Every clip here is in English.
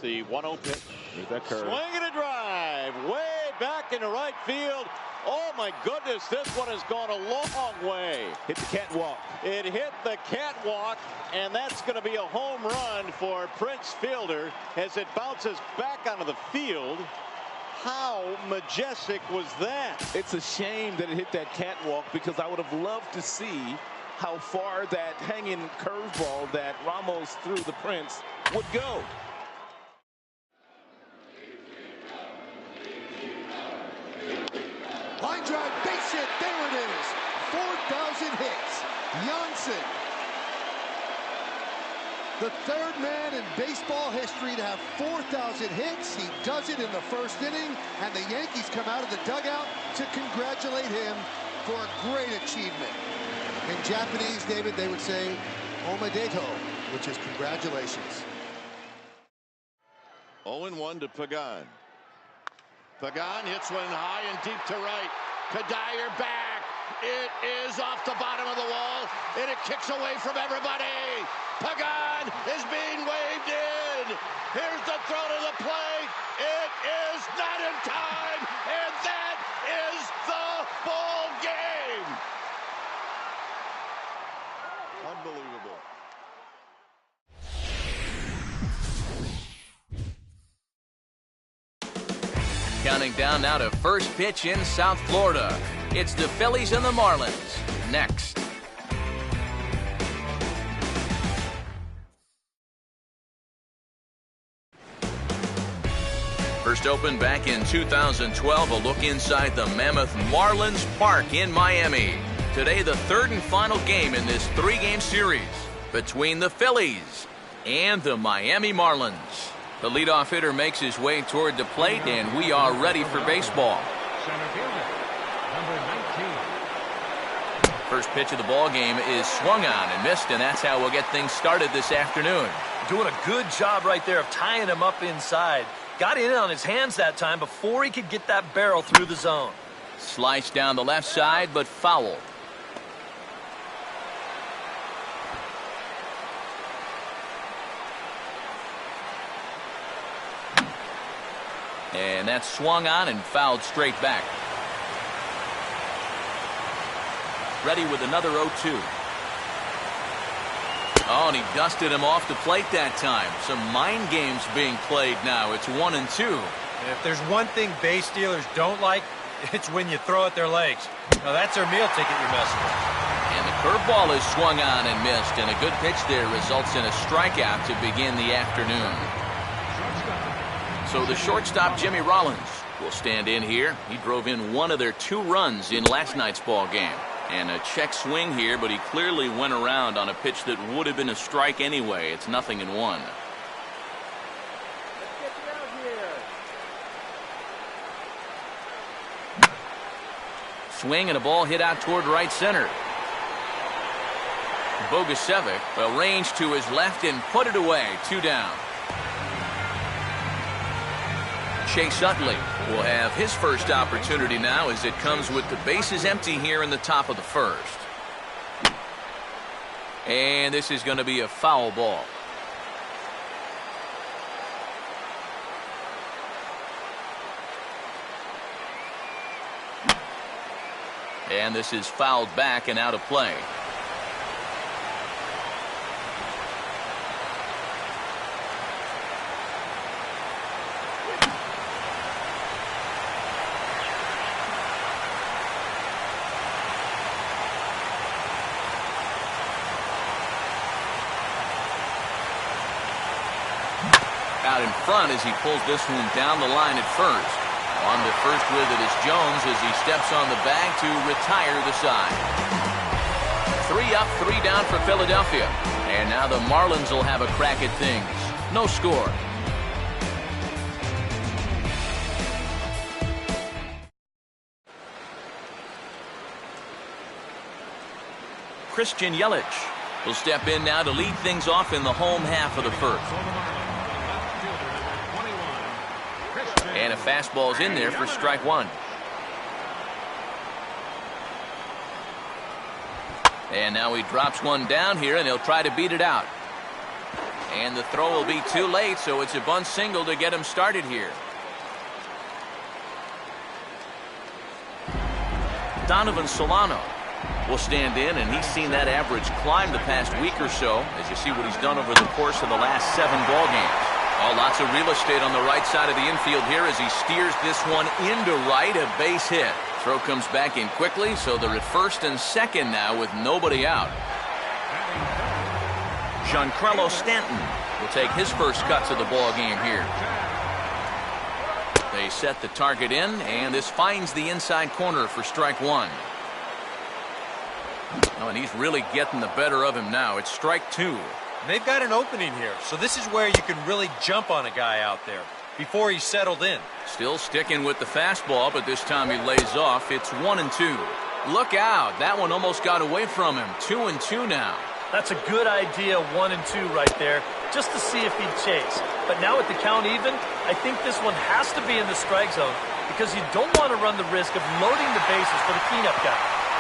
the 1-0 pitch. Here's that curve. Swing and a drive way back into right field. Oh my goodness, this one has gone a long way. Hit the catwalk. It hit the catwalk, and that's going to be a home run for Prince Fielder as it bounces back onto the field. How majestic was that? It's a shame that it hit that catwalk, because I would have loved to see how far that hanging curveball that Ramos threw the Prince would go. Line drive, base hit, there it is. 4,000 hits. Janssen, the third man in baseball history to have 4,000 hits. He does it in the first inning, and the Yankees come out of the dugout to congratulate him for a great achievement. In Japanese, David, they would say omedeto, which is congratulations. 0-1 to Pagan. Pagan hits one high and deep to right. Padier back. It is off the bottom of the wall, and it kicks away from everybody. Pagan is being waved in. Here's the throw to the plate. It is not in time, and that is the ball game. Unbelievable. Counting down now to first pitch in South Florida. It's the Phillies and the Marlins next. First opened back in 2012, a look inside the Mammoth Marlins Park in Miami. Today, the third and final game in this three-game series between the Phillies and the Miami Marlins. The leadoff hitter makes his way toward the plate, and we are ready for baseball. Center fielder, number 19. First pitch of the ball game is swung on and missed, and that's how we'll get things started this afternoon. Doing a good job right there of tying him up inside. Got in on his hands that time before he could get that barrel through the zone. Sliced down the left side, but foul. And that's swung on and fouled straight back. Ready with another 0-2. Oh, and he dusted him off the plate that time. Some mind games being played now. It's 1-2. And if there's one thing base stealers don't like, it's when you throw at their legs. Now that's their meal ticket you're messing with. And the curveball is swung on and missed, and a good pitch there results in a strikeout to begin the afternoon. So the shortstop, Jimmy Rollins, will stand in here. He drove in one of their 2 runs in last night's ball game. And a check swing here, but he clearly went around on a pitch that would have been a strike anyway. It's 0-1. Swing and a ball hit out toward right center. Bogusevic will range to his left and put it away. 2 down. Chase Utley will have his first opportunity now as it comes with the bases empty here in the top of the first. And this is going to be a foul ball. And this is fouled back and out of play. Out in front as he pulls this one down the line at first. On the first with it is Jones as he steps on the bag to retire the side. 3 up, 3 down for Philadelphia. And now the Marlins will have a crack at things. No score. Christian Yelich will step in now to lead things off in the home half of the first. And a fastball's in there for strike 1. And now he drops one down here, and he'll try to beat it out. And the throw will be too late, so it's a bunt single to get him started here. Donovan Solano will stand in, and he's seen that average climb the past week or so as you see what he's done over the course of the last 7 ball games. Oh, lots of real estate on the right side of the infield here as he steers this one into right, a base hit. Throw comes back in quickly, so they're at first and second now with nobody out. Giancarlo Stanton will take his first cut to the ball game here. They set the target in, and this finds the inside corner for strike one. Oh, and he's really getting the better of him now. It's strike 2. They've got an opening here, so this is where you can really jump on a guy out there before he's settled in. Still sticking with the fastball, but this time he lays off. It's 1-2. Look out. That one almost got away from him. 2-2 now. That's a good idea, 1-2 right there, just to see if he'd chase. But now with the count even, I think this one has to be in the strike zone because you don't want to run the risk of loading the bases for the cleanup guy.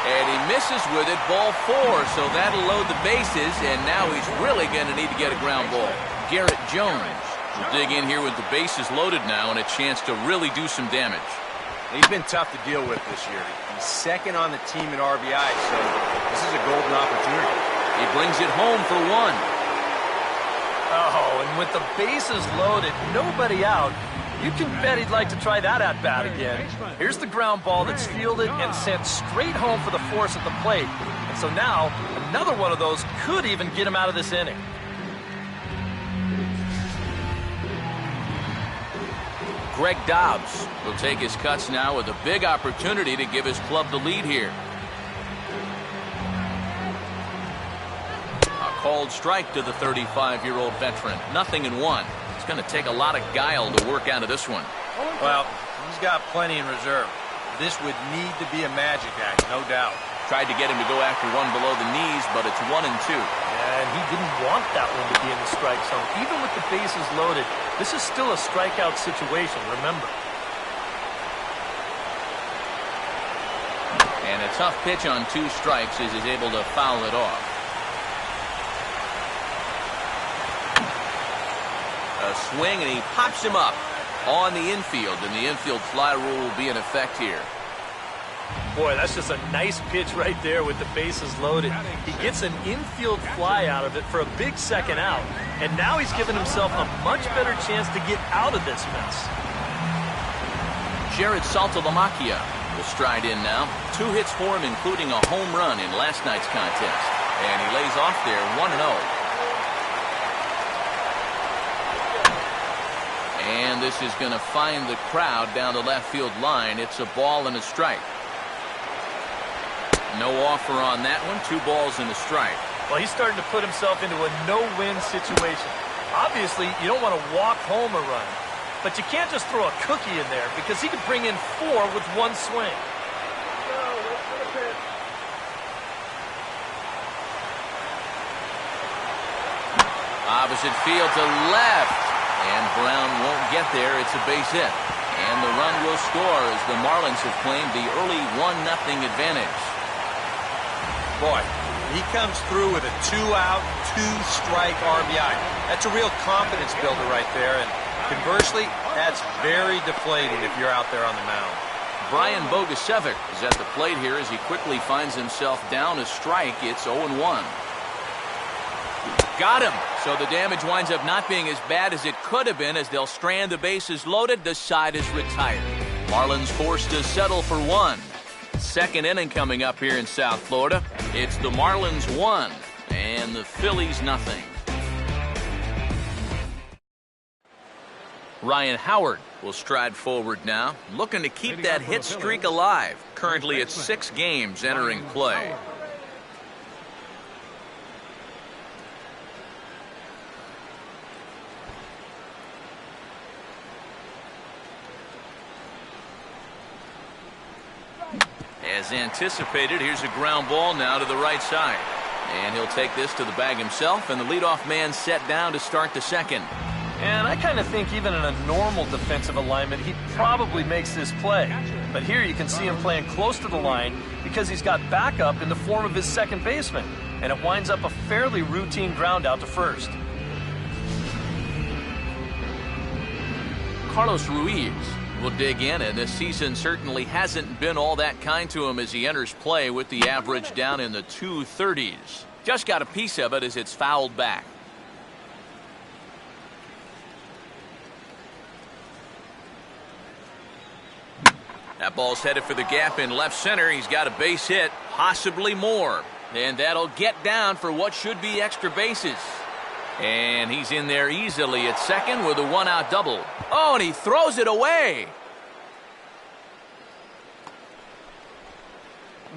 And he misses with it, ball 4, so that'll load the bases, and now he's really going to need to get a ground ball. Garrett Jones will dig in here with the bases loaded now and a chance to really do some damage. He's been tough to deal with this year. He's second on the team in RBI, so this is a golden opportunity. He brings it home for 1. Oh, and with the bases loaded, nobody out, you can bet he'd like to try that at-bat again. Here's the ground ball that's fielded and sent straight home for the force at the plate. And so now, another one of those could even get him out of this inning. Greg Dobbs will take his cuts now with a big opportunity to give his club the lead here. Called strike to the 35-year-old veteran. 0-1. It's going to take a lot of guile to work out of this one. Well, he's got plenty in reserve. This would need to be a magic act, no doubt. Tried to get him to go after one below the knees, but it's 1-2. And he didn't want that one to be in the strike zone. Even with the bases loaded, this is still a strikeout situation, remember. And a tough pitch on 2 strikes as he's able to foul it off. A swing, and he pops him up on the infield, and the infield fly rule will be in effect here. Boy, that's just a nice pitch right there with the bases loaded. He gets an infield fly out of it for a big second out, and now he's given himself a much better chance to get out of this mess. Jared Saltalamacchia will stride in now. 2 hits for him, including a home run in last night's contest. And he lays off there 1-0. And this is going to find the crowd down the left field line. It's a ball and a strike. No offer on that one. 2 balls and a strike. Well, he's starting to put himself into a no-win situation. Obviously, you don't want to walk home a run, but you can't just throw a cookie in there because he could bring in 4 with 1 swing. Opposite field to left. And Brown won't get there. It's a base hit. And the run will score as the Marlins have claimed the early 1-0 advantage. Boy, he comes through with a 2-out, 2-strike RBI. That's a real confidence builder right there. And conversely, that's very deflating if you're out there on the mound. Brian Bogusevic is at the plate here as he quickly finds himself down a strike. It's 0-1. Got him. So the damage winds up not being as bad as it could have been as they'll strand the bases loaded. The side is retired. Marlins forced to settle for 1. Second inning coming up here in South Florida. It's the Marlins 1 and the Phillies 0. Ryan Howard will stride forward now, looking to keep that hit streak alive. Currently it's 6 games entering play. As anticipated, here's a ground ball now to the right side. And he'll take this to the bag himself, and the leadoff man set down to start the second. And I kind of think even in a normal defensive alignment, he probably makes this play. But here you can see him playing close to the line because he's got backup in the form of his second baseman. And it winds up a fairly routine ground out to first. Carlos Ruiz will dig in, and this season certainly hasn't been all that kind to him as he enters play with the average down in the 230s. Just got a piece of it as it's fouled back. That ball's headed for the gap in left center. He's got a base hit, possibly more. And that'll get down for what should be extra bases. And he's in there easily at second with a one-out double. Oh, and he throws it away.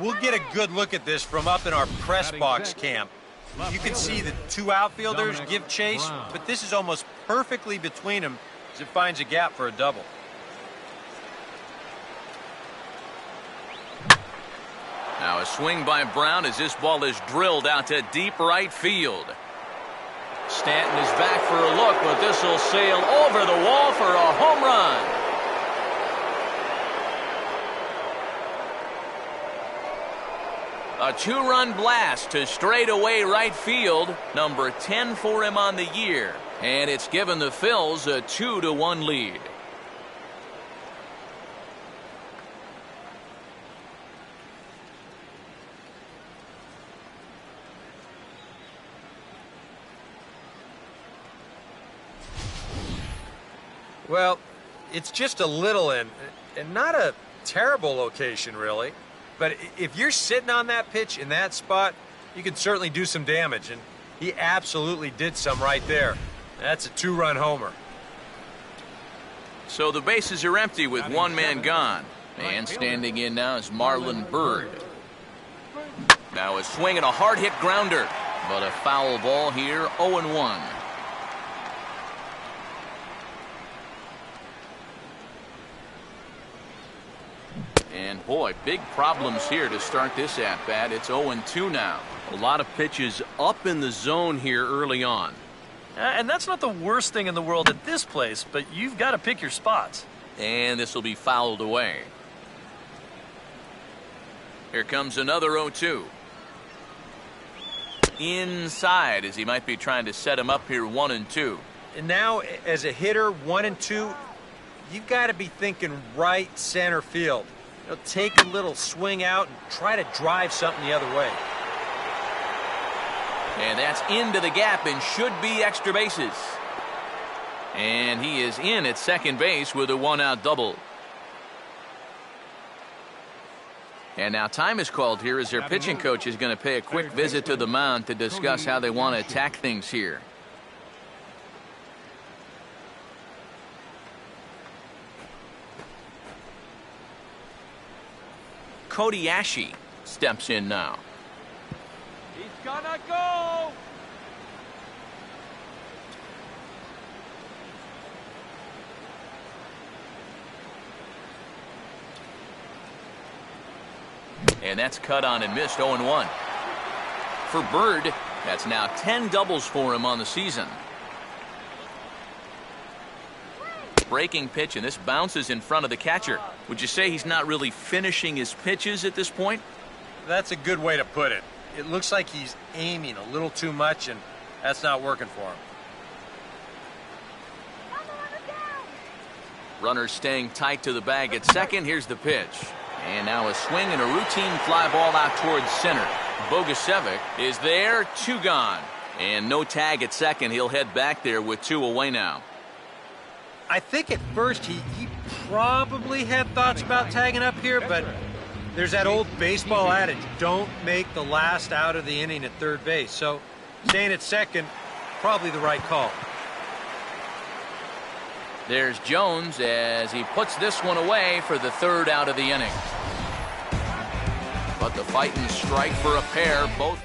We'll get a good look at this from up in our press box camp. You can see the two outfielders give chase, but this is almost perfectly between them as it finds a gap for a double. Now a swing by Brown as this ball is drilled out to deep right field. Stanton is back for a look, but this will sail over the wall for a home run. A two-run blast to straightaway right field, number 10 for him on the year. And it's given the Phils a 2-1 lead. Well, it's just a little and not a terrible location, really. But if you're sitting on that pitch in that spot, you can certainly do some damage. And he absolutely did some right there. That's a two-run homer. So the bases are empty with one man gone. And standing in now is Marlon Byrd. Now a swing and a hard hit grounder. But a foul ball here, 0-1. And boy, big problems here to start this at-bat. It's 0-2 now. A lot of pitches up in the zone here early on. And that's not the worst thing in the world at this place, but you've got to pick your spots. And this will be fouled away. Here comes another 0-2. Inside as he might be trying to set him up here 1-2. And now, as a hitter, 1-2, you've got to be thinking right center field. Take a little swing out and try to drive something the other way. And that's into the gap and should be extra bases. And he is in at second base with a one-out double. And now time is called here as their pitching coach is going to pay a quick visit to the mound to discuss how they want to attack things here. Cody Ashe steps in now. He's gonna go. And that's cut on and missed, 0-1. For Byrd, that's now 10 doubles for him on the season. Breaking pitch, and this bounces in front of the catcher. Would you say he's not really finishing his pitches at this point? That's a good way to put it. It looks like he's aiming a little too much, and that's not working for him. Runner staying tight to the bag at second. Here's the pitch. And now a swing and a routine fly ball out towards center. Bogusevic is there, 2 gone. And no tag at second. He'll head back there with 2 away now. I think at first he probably had thoughts about tagging up here, but there's that old baseball adage, don't make the last out of the inning at third base. So staying at second, probably the right call. There's Jones as he puts this one away for the 3rd out of the inning. But the fighting strike for a pair, both.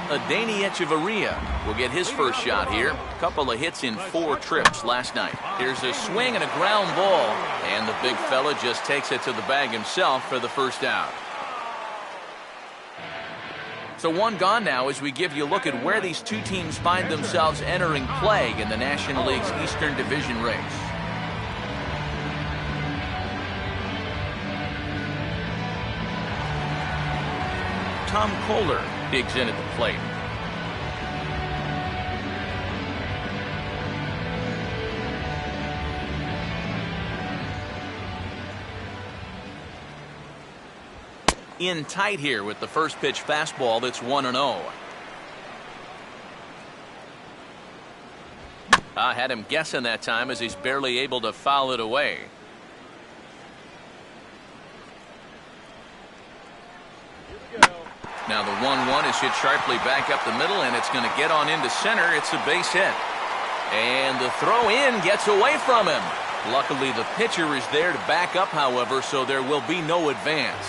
Adeiny Echeverria will get his first shot here. A couple of hits in 4 trips last night. Here's a swing and a ground ball. And the big fella just takes it to the bag himself for the first out. So 1 gone now as we give you a look at where these two teams find themselves entering play in the National League's Eastern Division race. Tom Kohler digs in at the plate. in tight here with the first pitch fastball that's 1-0. I had him guessing that time as he's barely able to foul it away. Now the 1-1 is hit sharply back up the middle, and it's going to get on into center. It's a base hit. And the throw in gets away from him. Luckily, the pitcher is there to back up, however, so there will be no advance.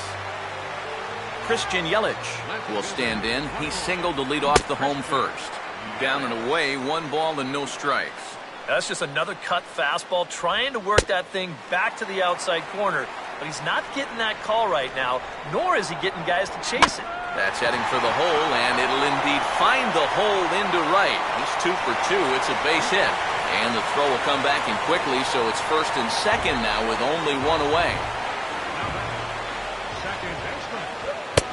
Christian Yelich will stand in. He singled to lead off the home first. Down and away, 1 ball and no strikes. That's just another cut fastball, trying to work that thing back to the outside corner. But he's not getting that call right now, nor is he getting guys to chase it. That's heading for the hole, and it'll indeed find the hole into right. He's 2 for 2. It's a base hit. And the throw will come back in quickly, so it's first and second now with only 1 away.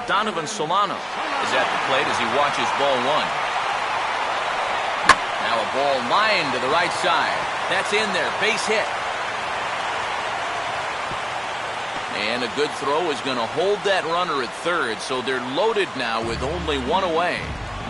Donovan Solano is at the plate as he watches ball 1. Now a ball lined to the right side. That's in there. Base hit. And a good throw is going to hold that runner at third, so they're loaded now with only 1 away.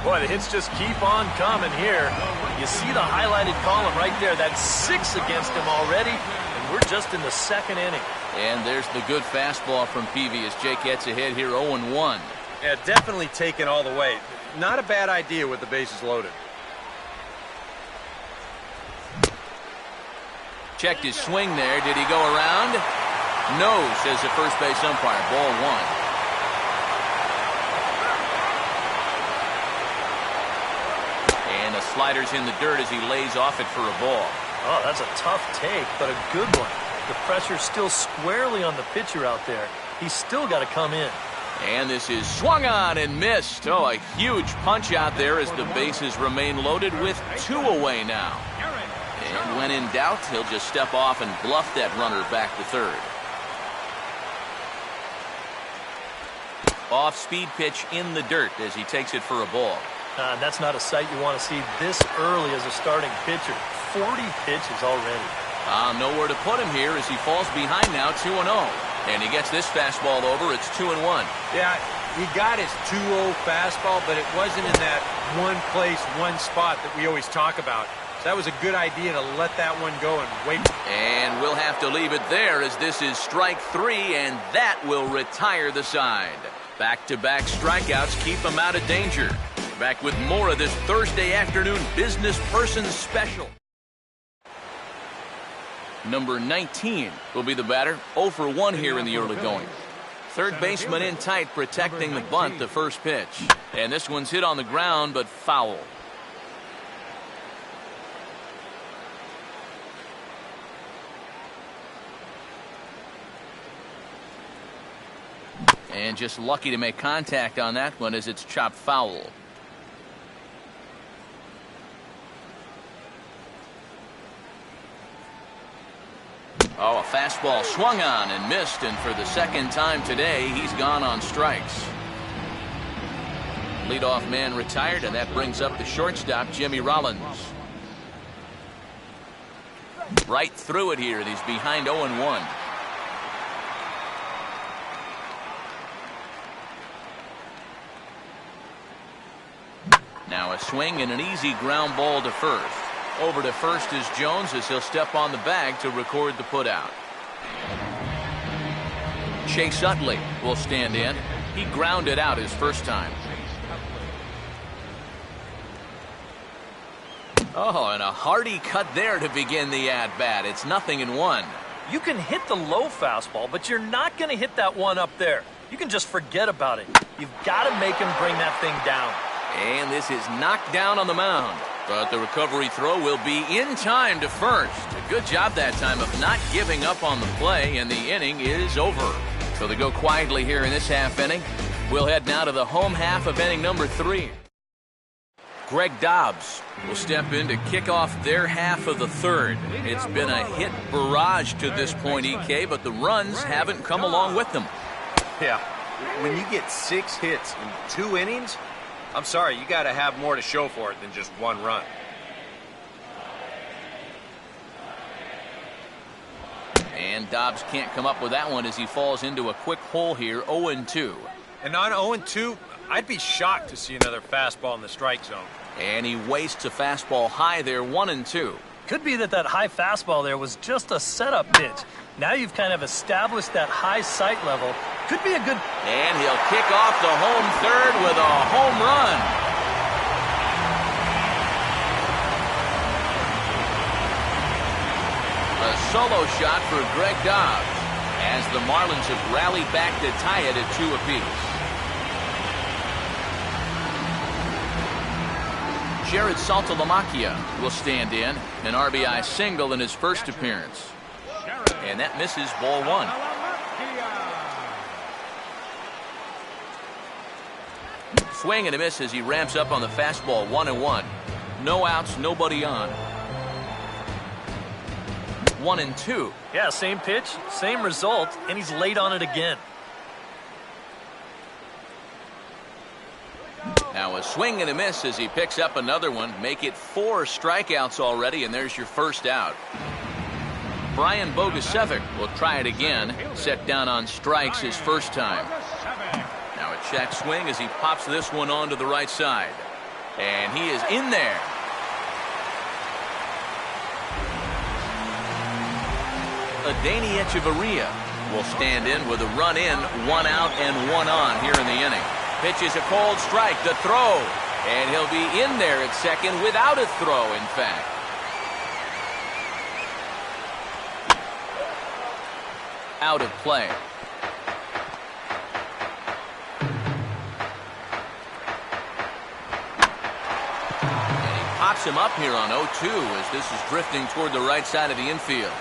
Boy, the hits just keep on coming here. You see the highlighted column right there. That's 6 against him already, and we're just in the second inning. And there's the good fastball from Peavy as Jake gets ahead here 0-1. Yeah, definitely taken all the way. Not a bad idea with the bases loaded. Checked his swing there. Did he go around? No, says the first base umpire. Ball 1. Sliders in the dirt as he lays off it for a ball. Oh, that's a tough take, but a good one. The pressure's still squarely on the pitcher out there. He's still got to come in. And this is swung on and missed. Oh, a huge punch out there as the bases remain loaded with 2 away now. And when in doubt, he'll just step off and bluff that runner back to third. Off-speed pitch in the dirt as he takes it for a ball. That's not a sight you want to see this early as a starting pitcher. 40 pitches already. Nowhere to put him here as he falls behind now 2-0. And he gets this fastball over. It's 2-1. Yeah, he got his 2-0 fastball, but it wasn't in that one place, one spot that we always talk about. So that was a good idea to let that one go and wait. And we'll have to leave it there as this is strike 3, and that will retire the side. Back-to-back strikeouts keep him out of danger. Back with more of this Thursday afternoon Business Person Special. Number 19 will be the batter. 0 for 1 here in the early going. Third baseman in tight, protecting the bunt, the first pitch. And this one's hit on the ground, but foul. And just lucky to make contact on that one as it's chopped foul. Oh, a fastball swung on and missed, and for the second time today, he's gone on strikes. Leadoff man retired, and that brings up the shortstop, Jimmy Rollins. Right through it here, and he's behind 0-1. Now a swing and an easy ground ball to first. Over to first is Jones as he'll step on the bag to record the putout. Chase Utley will stand in. He grounded out his first time. Oh, and a hearty cut there to begin the at-bat. It's 0-1. You can hit the low fastball, but you're not going to hit that one up there. You can just forget about it. You've got to make him bring that thing down. And this is knocked down on the mound. But the recovery throw will be in time to first. A good job that time of not giving up on the play, and the inning is over. So they go quietly here in this half inning. We'll head now to the home half of inning number 3. Greg Dobbs will step in to kick off their half of the third. It's been a hit barrage to this point, EK, but the runs haven't come along with them. Yeah, when you get 6 hits in 2 innings, I'm sorry, you got to have more to show for it than just 1 run. And Dobbs can't come up with that one as he falls into a quick hole here, 0-2. And on 0-2, I'd be shocked to see another fastball in the strike zone. And he wastes a fastball high there, 1-2. Could be that high fastball there was just a setup pitch. Now you've kind of established that high sight level. Could be a good... And he'll kick off the home third with a home run. A solo shot for Greg Dobbs as the Marlins have rallied back to tie it at 2 apiece. Jared Saltalamacchia will stand in, an RBI single in his first appearance. And that misses, ball 1. Swing and a miss as he ramps up on the fastball, 1-1. No outs, nobody on. 1-2. Yeah, same pitch, same result, and he's late on it again. Now a swing and a miss as he picks up another one. Make it 4 strikeouts already, and there's your first out. Brian Bogusevic will try it again. Set down on strikes his first time. Now a check swing as he pops this one onto the right side. And he is in there. Adeiny Echeverria will stand in with a run in, 1 out and 1 on here in the inning. Pitches a cold strike, the throw, and he'll be in there at second without a throw, in fact. Out of play. And he pops him up here on 0-2 as this is drifting toward the right side of the infield.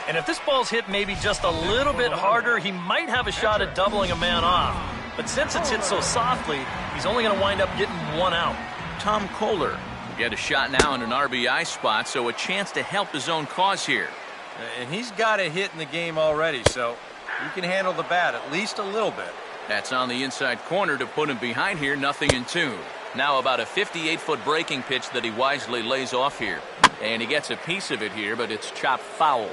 And if this ball's hit maybe just a little bit harder, he might have a shot at doubling a man off. But since it's hit so softly, he's only going to wind up getting 1 out. Tom Kohler will get a shot now in an RBI spot, so a chance to help his own cause here. And he's got a hit in the game already, so you can handle the bat at least a little bit. That's on the inside corner to put him behind here, 0-2. Now about a 58-foot breaking pitch that he wisely lays off here. And he gets a piece of it here, but it's chopped foul.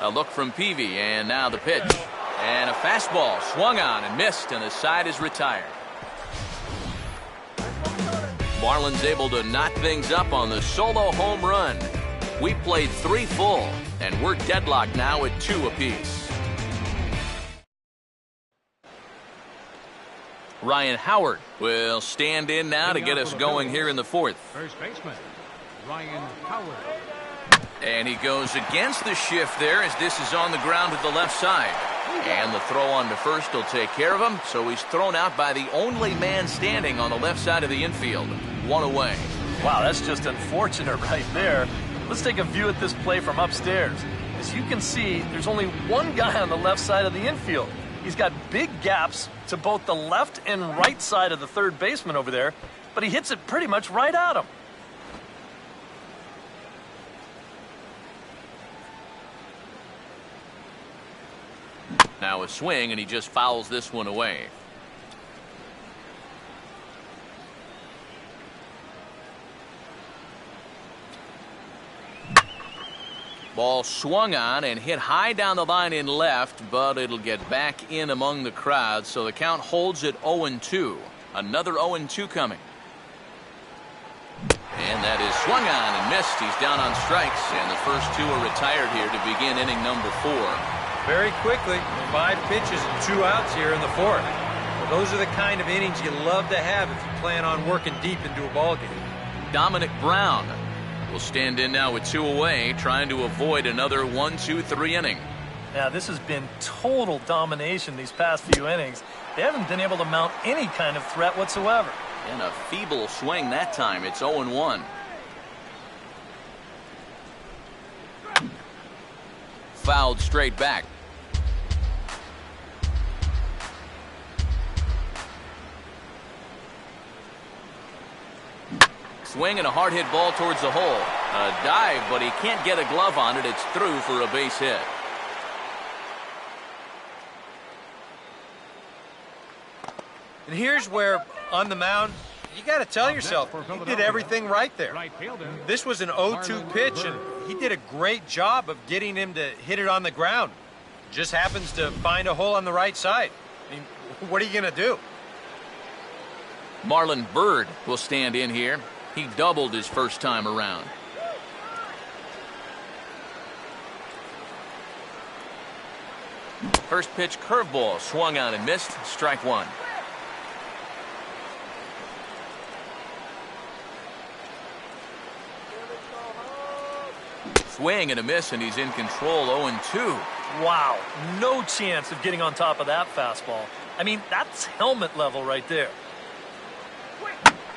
A look from Peavy, and now the pitch. And a fastball swung on and missed, and the side is retired. Marlins able to knock things up on the solo home run. We played 3 full, and we're deadlocked now at 2 apiece. Ryan Howard will stand in now to get us going here in the 4th. First baseman, Ryan Howard. And he goes against the shift there as this is on the ground to the left side. And the throw on to first will take care of him, so he's thrown out by the only man standing on the left side of the infield. 1 away. Wow, that's just unfortunate right there. Let's take a view at this play from upstairs. As you can see, there's only one guy on the left side of the infield. He's got big gaps to both the left and right side of the third baseman over there, but he hits it pretty much right at him. Now a swing, and he just fouls this one away. Ball swung on and hit high down the line in left, but it'll get back in among the crowd, so the count holds at 0-2. Another 0-2 coming. And that is swung on and missed. He's down on strikes, and the first 2 are retired here to begin inning number 4. Very quickly, 5 pitches and 2 outs here in the 4th. Well, those are the kind of innings you love to have if you plan on working deep into a ball game. Dominic Brown will stand in now with 2 away, trying to avoid another 1-2-3 inning. Now, this has been total domination these past few innings. They haven't been able to mount any kind of threat whatsoever. And a feeble swing that time. It's 0-1. Fouled straight back. Swing and a hard hit ball towards the hole. A dive, but he can't get a glove on it. It's through for a base hit. And here's where, on the mound, you got to tell yourself, he did everything right there. This was an 0-2 pitch, and he did a great job of getting him to hit it on the ground. Just happens to find a hole on the right side. I mean, what are you going to do? Marlon Byrd will stand in here. He doubled his first time around. First pitch curveball swung on and missed. Strike one. Swing and a miss, and he's in control. 0-2. Wow, no chance of getting on top of that fastball. I mean, that's helmet level right there.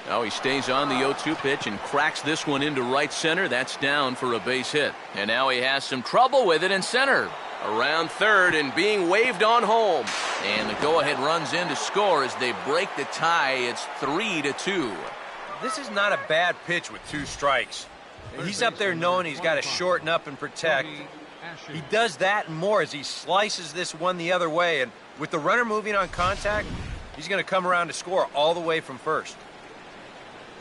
Now he stays on the 0-2 pitch and cracks this one into right center. That's down for a base hit. And now he has some trouble with it in center. Around third and being waved on home. And the go-ahead runs in to score as they break the tie. It's 3-2. This is not a bad pitch with 2 strikes. He's up there knowing he's got to shorten up and protect. He does that and more as he slices this one the other way. And with the runner moving on contact, he's going to come around to score all the way from first.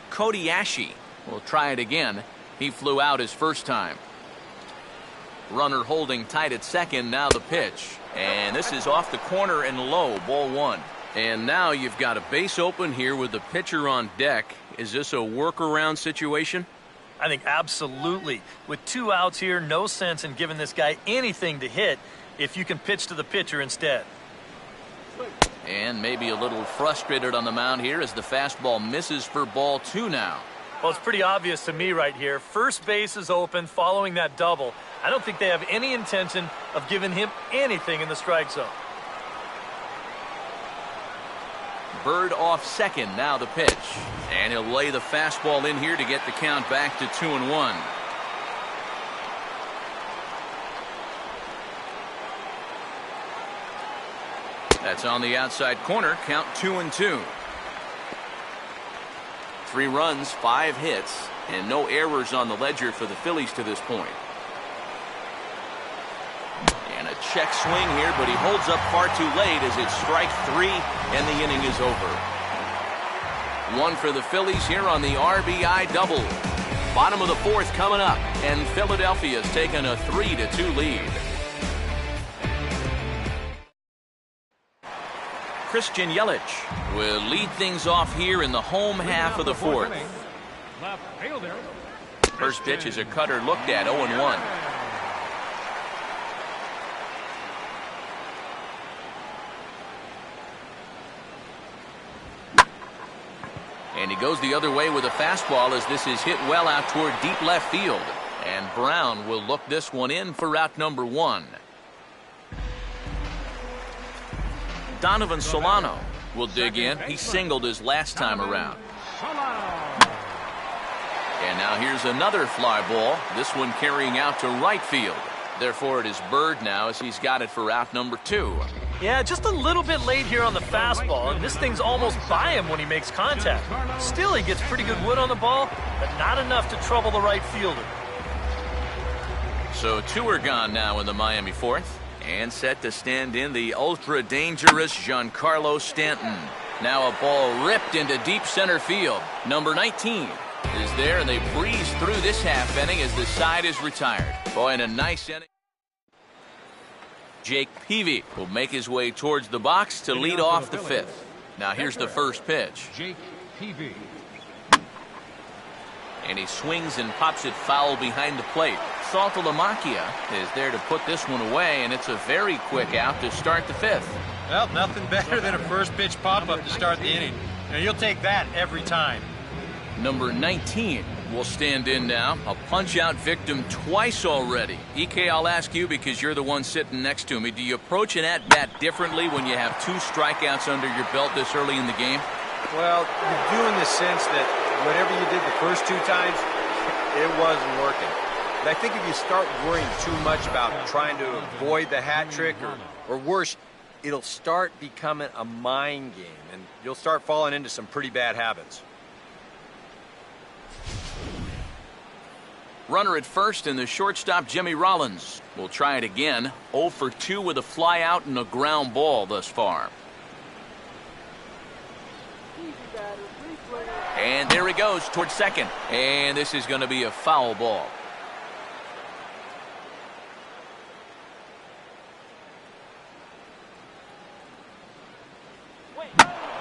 Cody Ashe will try it again. He flew out his first time. Runner holding tight at second. Now the pitch. And this is off the corner and low. Ball 1. And now you've got a base open here with the pitcher on deck. Is this a workaround situation? I think absolutely. With 2 outs here, no sense in giving this guy anything to hit if you can pitch to the pitcher instead. And maybe a little frustrated on the mound here as the fastball misses for ball 2 now. Well, it's pretty obvious to me right here. First base is open following that double. I don't think they have any intention of giving him anything in the strike zone. Byrd off second. Now the pitch. And he'll lay the fastball in here to get the count back to 2-1. That's on the outside corner. Count 2-2. 3 runs, 5 hits, and no errors on the ledger for the Phillies to this point. And a check swing here, but he holds up far too late as it's strike 3 and the inning is over. 1 for the Phillies here on the RBI double. Bottom of the 4th coming up, and Philadelphia's taken a 3-2 lead. Christian Yelich will lead things off here in the home half of the 4th. First pitch is a cutter looked at. 0-1. And he goes the other way with a fastball as this is hit well out toward deep left field. And Brown will look this one in for out number 1. Donovan Solano will dig in. He singled his last time around. And now here's another fly ball. This one carrying out to right field. Therefore, it is Byrd now as he's got it for out number 2. Yeah, just a little bit late here on the fastball, and this thing's almost by him when he makes contact. Still, he gets pretty good wood on the ball, but not enough to trouble the right fielder. So 2 are gone now in the Miami 4th. And set to stand in the ultra-dangerous Giancarlo Stanton. Now a ball ripped into deep center field. Number 19 is there, and they breeze through this half inning as the side is retired. Boy, in a nice inning. Jake Peavy will make his way towards the box to lead off the 5th. Now here's the first pitch. Jake Peavy. And he swings and pops it foul behind the plate. Saltalamacchia is there to put this one away, and it's a very quick out to start the 5th. Well, nothing better than a first pitch pop-up to start the inning. Now, you'll take that every time. Number 19 will stand in now. A punch-out victim twice already. EK, I'll ask you because you're the one sitting next to me. Do you approach an at-bat differently when you have 2 strikeouts under your belt this early in the game? Well, you do in the sense that whatever you did the first 2 times, it wasn't working. But I think if you start worrying too much about trying to avoid the hat trick or worse, it'll start becoming a mind game, and you'll start falling into some pretty bad habits. Runner at first, and the shortstop Jimmy Rollins will try it again. 0 for 2 with a fly out and a ground ball thus far. And there he goes towards second. And this is going to be a foul ball.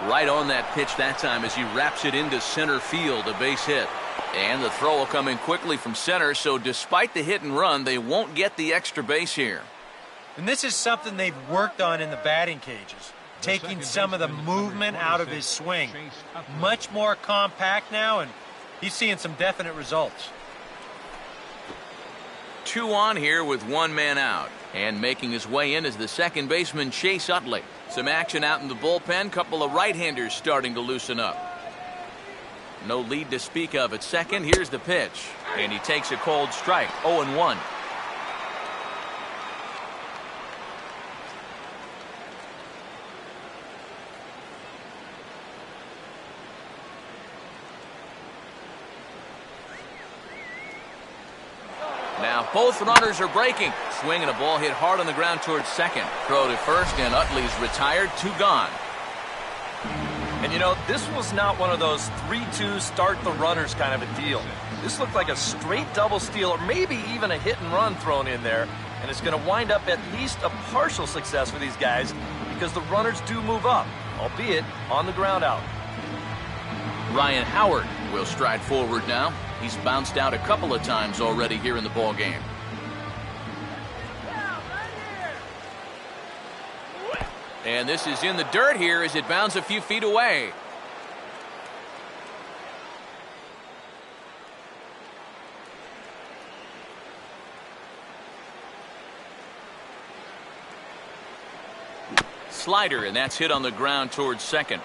Right on that pitch that time as he wraps it into center field, a base hit. And the throw will come in quickly from center, so despite the hit and run, they won't get the extra base here. And this is something they've worked on in the batting cages, taking some of the movement out of his swing. Much more compact now, and he's seeing some definite results. 2 on here with 1 man out. And making his way in is the second baseman, Chase Utley. Some action out in the bullpen. Couple of right-handers starting to loosen up. No lead to speak of at second. Here's the pitch. And he takes a cold strike. 0-1. Now both runners are breaking. Swinging a ball hit hard on the ground towards second. Throw to first, and Utley's retired. 2 gone. And you know, this was not one of those 3-2 start the runners kind of a deal. This looked like a straight double steal, or maybe even a hit and run thrown in there. And it's going to wind up at least a partial success for these guys because the runners do move up, albeit on the ground out. Ryan Howard will stride forward now. He's bounced out a couple of times already here in the ball game. And this is in the dirt here as it bounds a few feet away. Slider, and that's hit on the ground towards second.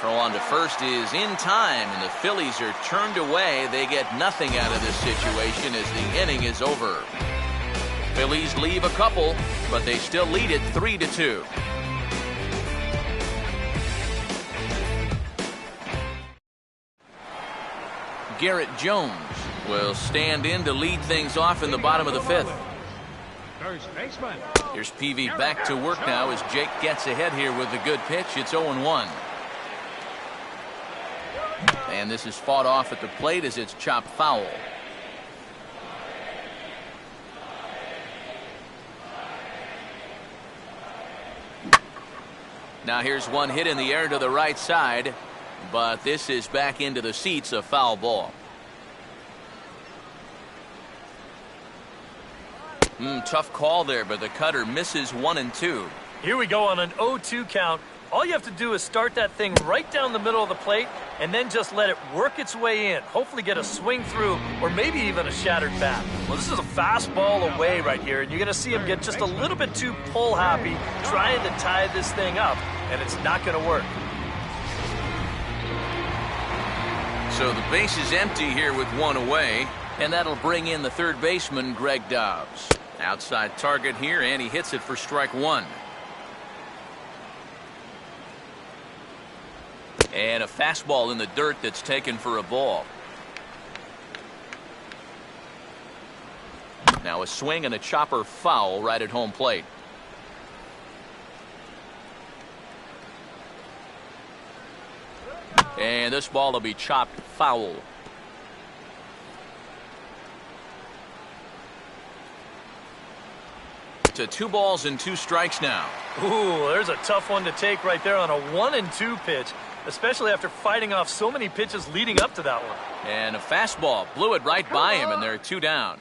Throw on to first is in time, and the Phillies are turned away. They get nothing out of this situation as the inning is over. Phillies leave a couple, but they still lead it 3-2. Garrett Jones will stand in to lead things off in the bottom of the 5th. First baseman. Here's PV back to work now as Jake gets ahead here with a good pitch. It's 0-1. And this is fought off at the plate as it's chopped foul. Now here's one hit in the air to the right side, but this is back into the seats, a foul ball. Tough call there, but the cutter misses 1-2. Here we go on an 0-2 count. All you have to do is start that thing right down the middle of the plate and then just let it work its way in. Hopefully get a swing through or maybe even a shattered bat. Well, this is a fastball away right here, and you're going to see him get just a little bit too pull happy trying to tie this thing up, and it's not going to work. So the base is empty here with 1 away, and that'll bring in the third baseman, Greg Dobbs. Outside target here, and he hits it for strike 1. And a fastball in the dirt that's taken for a ball. Now a swing and a chopper foul right at home plate. And this ball will be chopped foul. To 2 balls and 2 strikes now. Ooh, there's a tough one to take right there on a 1-2 pitch, especially after fighting off so many pitches leading up to that one. And a fastball blew it right by him, and they're 2 down.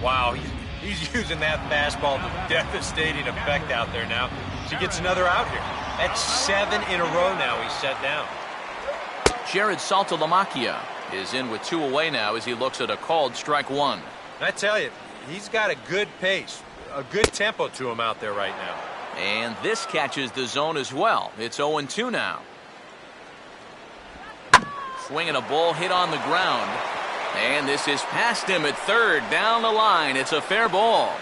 Wow, he's using that fastball to devastating effect out there now. He gets another out here. That's 7 in a row now he's set down. Jared Saltalamacchia is in with 2 away now as he looks at a called strike 1. And I tell you, he's got a good pace, a good tempo to him out there right now. And this catches the zone as well. It's 0-2 now. Swinging a ball hit on the ground. And this is past him at third. Down the line. It's a fair ball.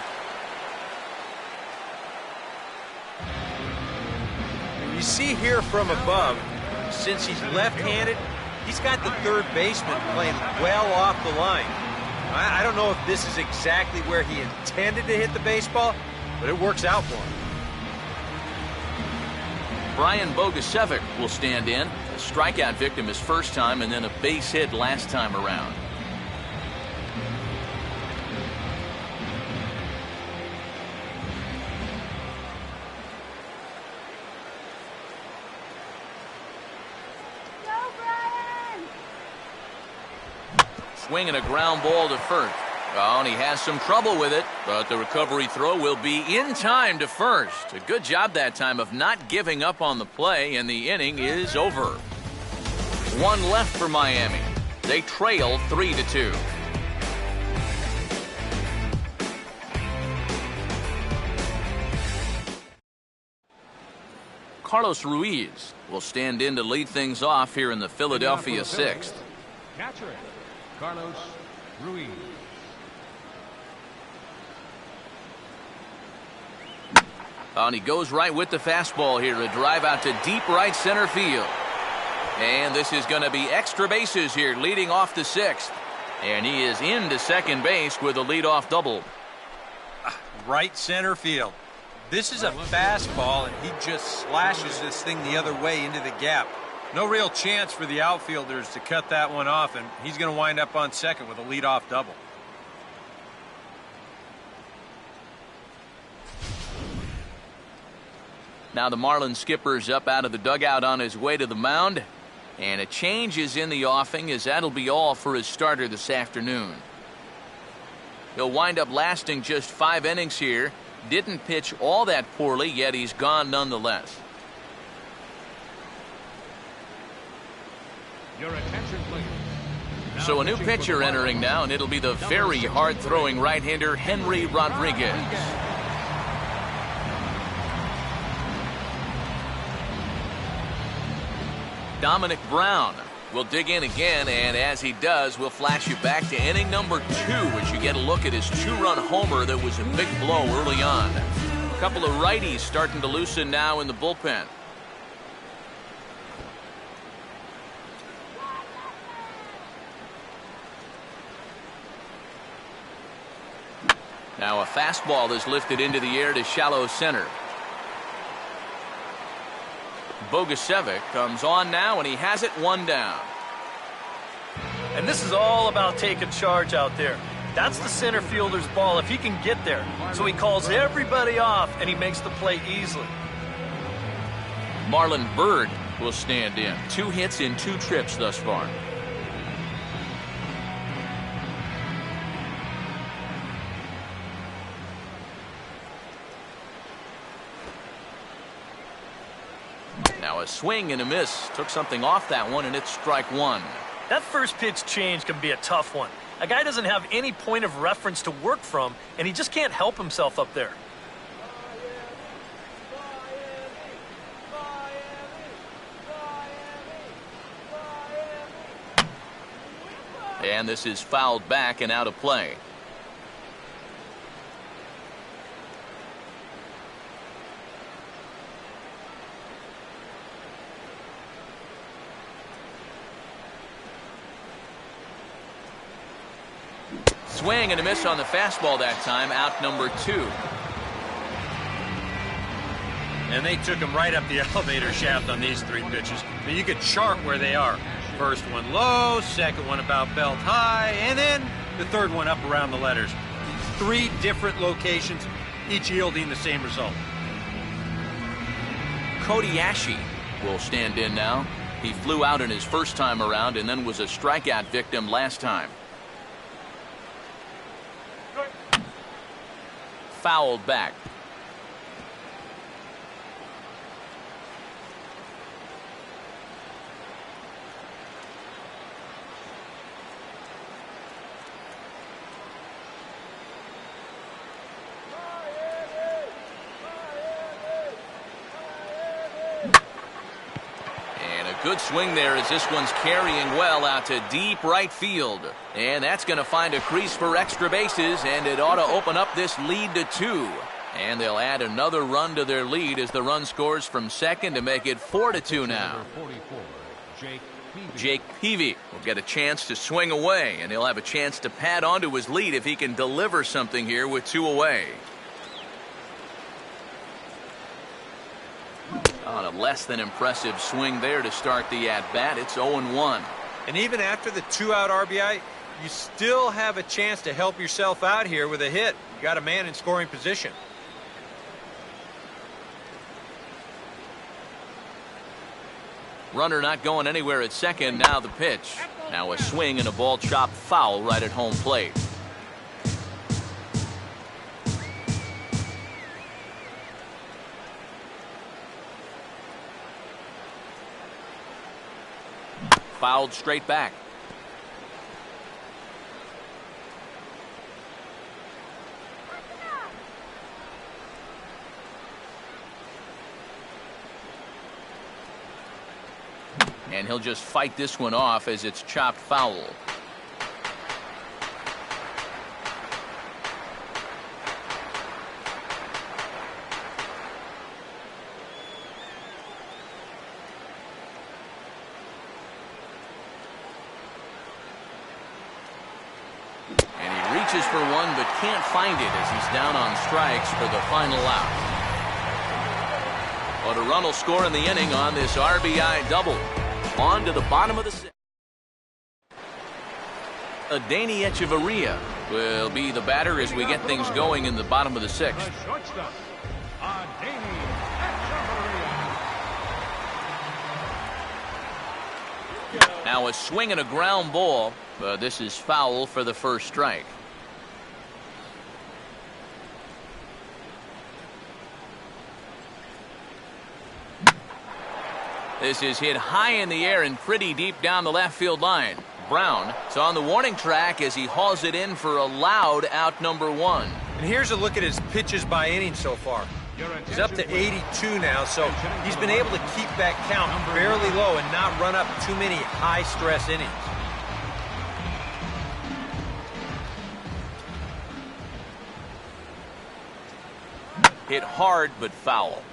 You see here from above, since he's left-handed, he's got the third baseman playing well off the line. I don't know if this is exactly where he intended to hit the baseball, but it works out for him. Brian Bogusevic will stand in. A strikeout victim his first time, and then a base hit last time around. Swing and a ground ball to first. Oh, and he has some trouble with it, but the recovery throw will be in time to first. A good job that time of not giving up on the play, and the inning is over. One left for Miami. They trail 3-2. Carlos Ruiz will stand in to lead things off here in the Philadelphia sixth. Catcher, Carlos Ruiz. And he goes right with the fastball here. A drive out to deep right center field. And this is going to be extra bases here leading off the sixth. And he is into second base with a leadoff double. Right center field. This is a fastball, and he just slashes this thing the other way into the gap. No real chance for the outfielders to cut that one off, and he's going to wind up on second with a leadoff double. Now the Marlins skipper's up out of the dugout on his way to the mound. And a change is in the offing, as that'll be all for his starter this afternoon. He'll wind up lasting just 5 innings here. Didn't pitch all that poorly, yet he's gone nonetheless. Your attention, please. So a new pitcher entering now, and it'll be the very hard-throwing right-hander Henry Rodriguez. Dominic Brown will dig in again, and as he does, we'll flash you back to inning number 2 as you get a look at his 2-run homer that was a big blow early on. A couple of righties starting to loosen now in the bullpen. Now a fastball is lifted into the air to shallow center. Bogusevic comes on now, and he has it 1 down. And this is all about taking charge out there. That's the center fielder's ball if he can get there. So he calls everybody off, and he makes the play easily. Marlon Byrd will stand in. 2 hits in 2 trips thus far. Now a swing and a miss. Took something off that one, and it's strike 1. That first pitch change can be a tough one. A guy doesn't have any point of reference to work from, and he just can't help himself up there. And this is fouled back and out of play. Swing and a miss on the fastball that time. Out number 2. And they took him right up the elevator shaft on these 3 pitches. I mean, you could chart where they are. First one low, second one about belt high, and then the third one up around the letters. 3 different locations, each yielding the same result. Cody Ashe will stand in now. He flew out in his first time around and then was a strikeout victim last time. Fouled back. Good swing there as this one's carrying well out to deep right field. And that's going to find a crease for extra bases, and it ought to open up this lead to 2. And they'll add another run to their lead as the run scores from second to make it 4-2 now. Jake Peavy will get a chance to swing away, and he'll have a chance to pad onto his lead if he can deliver something here with 2 away. On a less than impressive swing there to start the at-bat. It's 0-1. And even after the 2-out RBI, you still have a chance to help yourself out here with a hit. You got a man in scoring position. Runner not going anywhere at second. Now the pitch. Now a swing and a ball chopped foul right at home plate. Fouled straight back. And he'll just fight this one off as it's chopped foul. For one, but can't find it as he's down on strikes for the final out. But a run will score in the inning on this RBI double. On to the bottom of the sixth. Adeiny Echeverria will be the batter as we get things going in the bottom of the sixth. The shortstop, Adeiny Echeverria. Now a swing and a ground ball. This is foul for the first strike. This is hit high in the air and pretty deep down the left field line. Brown is on the warning track as he hauls it in for a loud out number one. And here's a look at his pitches by inning so far. He's up to 82 now, so he's been able to keep that count fairly low and not run up too many high-stress innings. Hit hard but foul.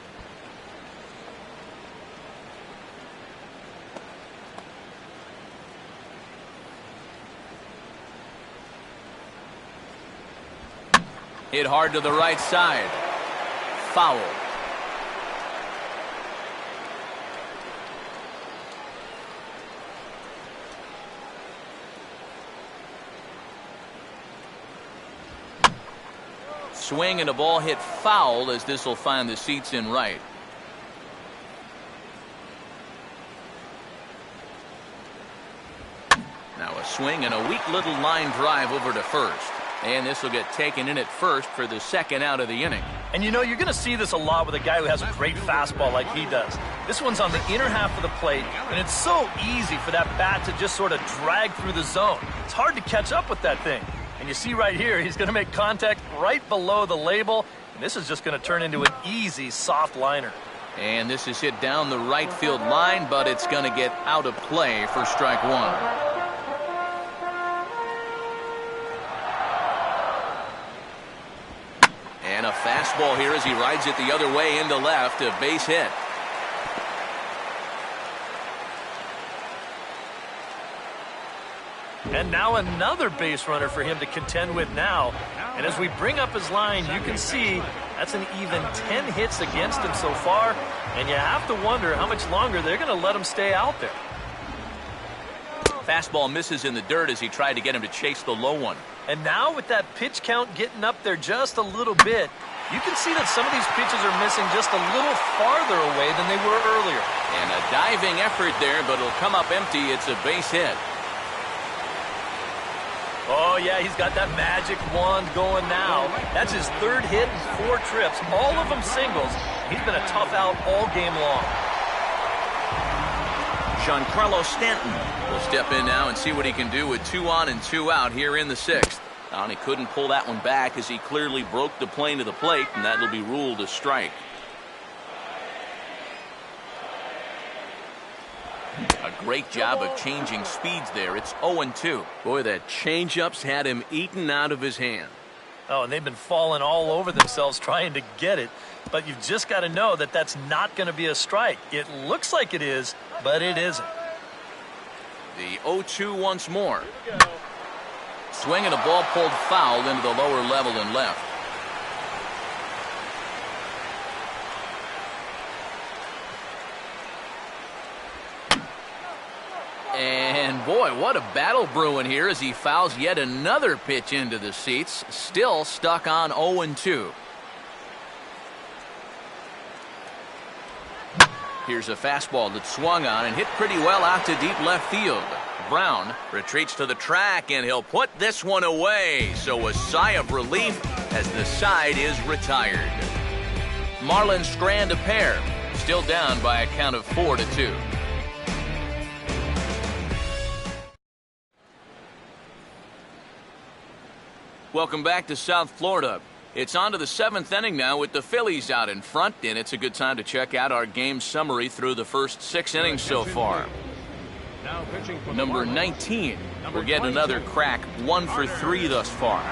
Hit hard to the right side. Foul. Swing and a ball hit foul as this will find the seats in right. Now a swing and a weak little line drive over to first. And this will get taken in at first for the second out of the inning. And you know, you're going to see this a lot with a guy who has a great fastball like he does. This one's on the inner half of the plate, and it's so easy for that bat to just sort of drag through the zone. It's hard to catch up with that thing. And you see right here, he's going to make contact right below the label, and this is just going to turn into an easy, soft liner. And this is hit down the right field line, but it's going to get out of play for strike one. And a fastball here as he rides it the other way into left, a base hit. And now another base runner for him to contend with now. And as we bring up his line, you can see that's an even 10 hits against him so far. And you have to wonder how much longer they're going to let him stay out there. Fastball misses in the dirt as he tried to get him to chase the low one. And now with that pitch count getting up there just a little bit, you can see that some of these pitches are missing just a little farther away than they were earlier. And a diving effort there, but it'll come up empty. It's a base hit. Oh, yeah, he's got that magic wand going now. That's his third hit in 4 trips, all of them singles. He's been a tough out all game long. Giancarlo Stanton will step in now and see what he can do with 2 on and 2 out here in the 6th. And he couldn't pull that one back as he clearly broke the plane to the plate, and that'll be ruled a strike. A great job of changing speeds there. It's 0-2. Boy, that changeup's had him eaten out of his hand. Oh, and they've been falling all over themselves trying to get it. But you've just got to know that that's not going to be a strike. It looks like it is, but it isn't. The 0-2 once more. Swing and a ball pulled foul into the lower level and left. And boy, what a battle brewing here as he fouls yet another pitch into the seats. Still stuck on 0-2. Here's a fastball that swung on and hit pretty well out to deep left field. Brown retreats to the track, and he'll put this one away. So a sigh of relief as the side is retired. Marlins strand a pair, still down by a count of 4-2. Welcome back to South Florida. It's on to the 7th inning now with the Phillies out in front, and it's a good time to check out our game summary through the first 6 innings so far. Now pitching for Number 19 will get another crack, 1 for 3 thus far.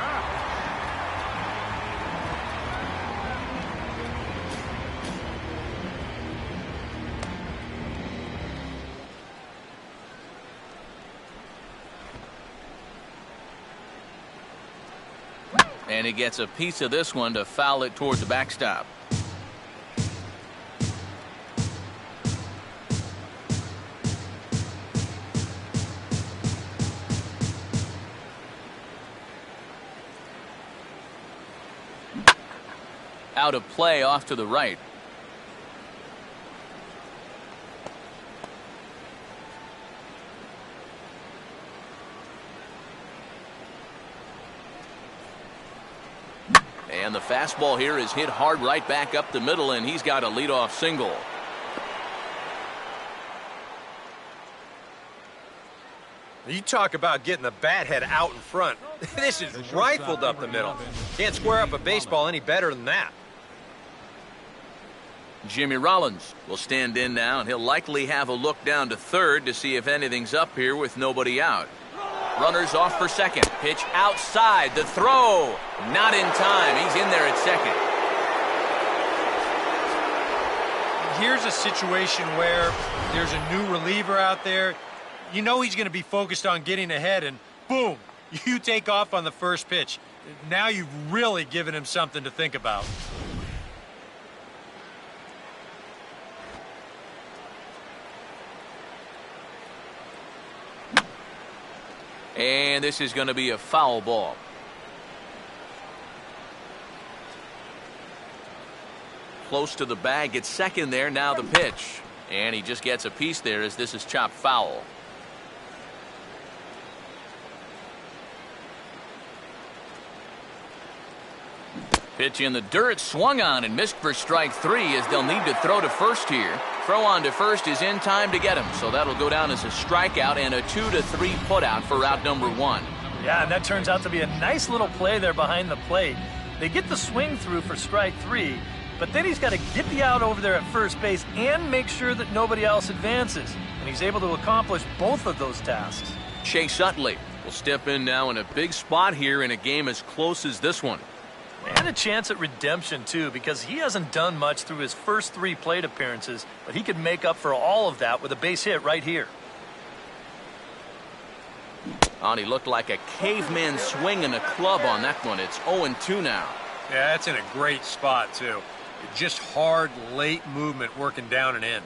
And he gets a piece of this one to foul it toward the backstop. Out of play off to the right. And the fastball here is hit hard right back up the middle, and he's got a leadoff single. You talk about getting the bat head out in front. This is rifled up the middle. Can't square up a baseball any better than that. Jimmy Rollins will stand in now, and he'll likely have a look down to third to see if anything's up here with nobody out. Runners off for second. Pitch outside. The throw. Not in time. He's in there at second. Here's a situation where there's a new reliever out there. You know he's going to be focused on getting ahead, and boom, you take off on the first pitch. Now you've really given him something to think about. And this is going to be a foul ball. Close to the bag, gets second there, now the pitch. And he just gets a piece there as this is chopped foul. Pitch in the dirt, swung on and missed for strike 3 as they'll need to throw to first here. Throw on to first is in time to get him, so that'll go down as a strikeout and a 2-3 putout for out number 1. Yeah, and that turns out to be a nice little play there behind the plate. They get the swing through for strike 3, but then he's got to get the out over there at first base and make sure that nobody else advances. And he's able to accomplish both of those tasks. Chase Utley will step in now in a big spot here in a game as close as this one. And a chance at redemption, too, because he hasn't done much through his first 3 plate appearances, but he could make up for all of that with a base hit right here. He looked like a caveman swinging a club on that one. It's 0-2 now. Yeah, that's in a great spot, too. Just hard, late movement working down and in.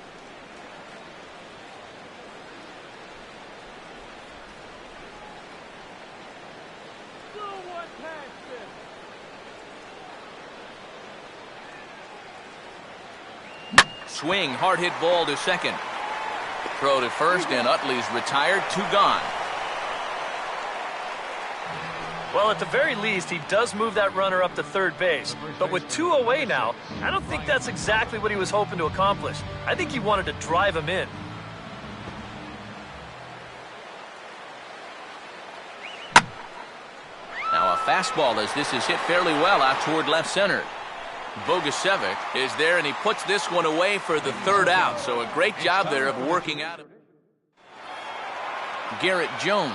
Swing, hard hit ball to second. Throw to first, and Utley's retired, 2 gone. Well, at the very least, he does move that runner up to third base. But with 2 away now, I don't think that's exactly what he was hoping to accomplish. I think he wanted to drive him in. Now a fastball as this is hit fairly well out toward left center. Bogusevic is there, and he puts this one away for the 3rd out. So a great job there of working out. Garrett Jones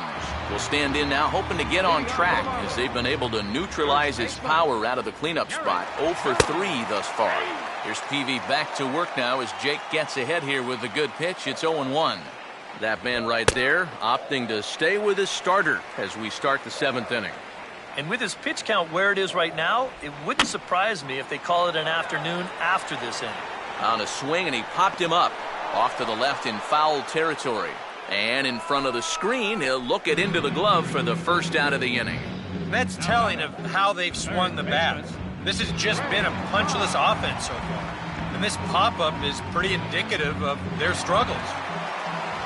will stand in now, hoping to get on track as they've been able to neutralize his power out of the cleanup spot. 0 for 3 thus far. Here's PV back to work now as Jake gets ahead here with a good pitch. It's 0-1. That man right there opting to stay with his starter as we start the 7th inning. And with his pitch count where it is right now, it wouldn't surprise me if they call it an afternoon after this inning. On a swing, and he popped him up off to the left in foul territory. And in front of the screen, he'll look it into the glove for the 1st out of the inning. That's telling of how they've swung the bats. This has just been a punchless offense so far. And this pop-up is pretty indicative of their struggles.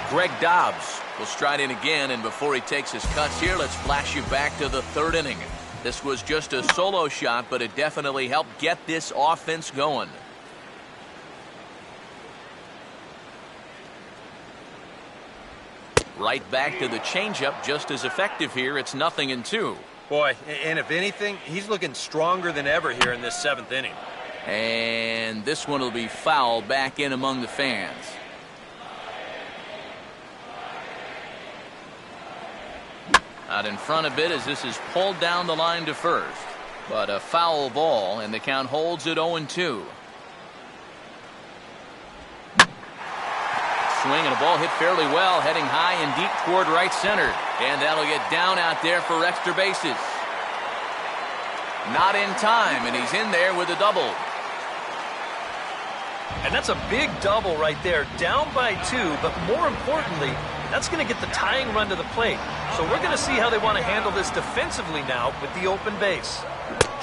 Greg Dobbs will stride in again, and before he takes his cuts here, let's flash you back to the third inning. This was just a solo shot, but it definitely helped get this offense going. Right back to the changeup, just as effective here. It's 0-2. Boy, and if anything, he's looking stronger than ever here in this 7th inning. And this one will be fouled back in among the fans. Out in front a bit as this is pulled down the line to first. But a foul ball, and the count holds at 0-2. Swing and a ball hit fairly well, heading high and deep toward right center. And that'll get down out there for extra bases. Not in time, and he's in there with a double. And that's a big double right there, down by 2, but more importantly, that's going to get the tying run to the plate. So we're going to see how they want to handle this defensively now with the open base.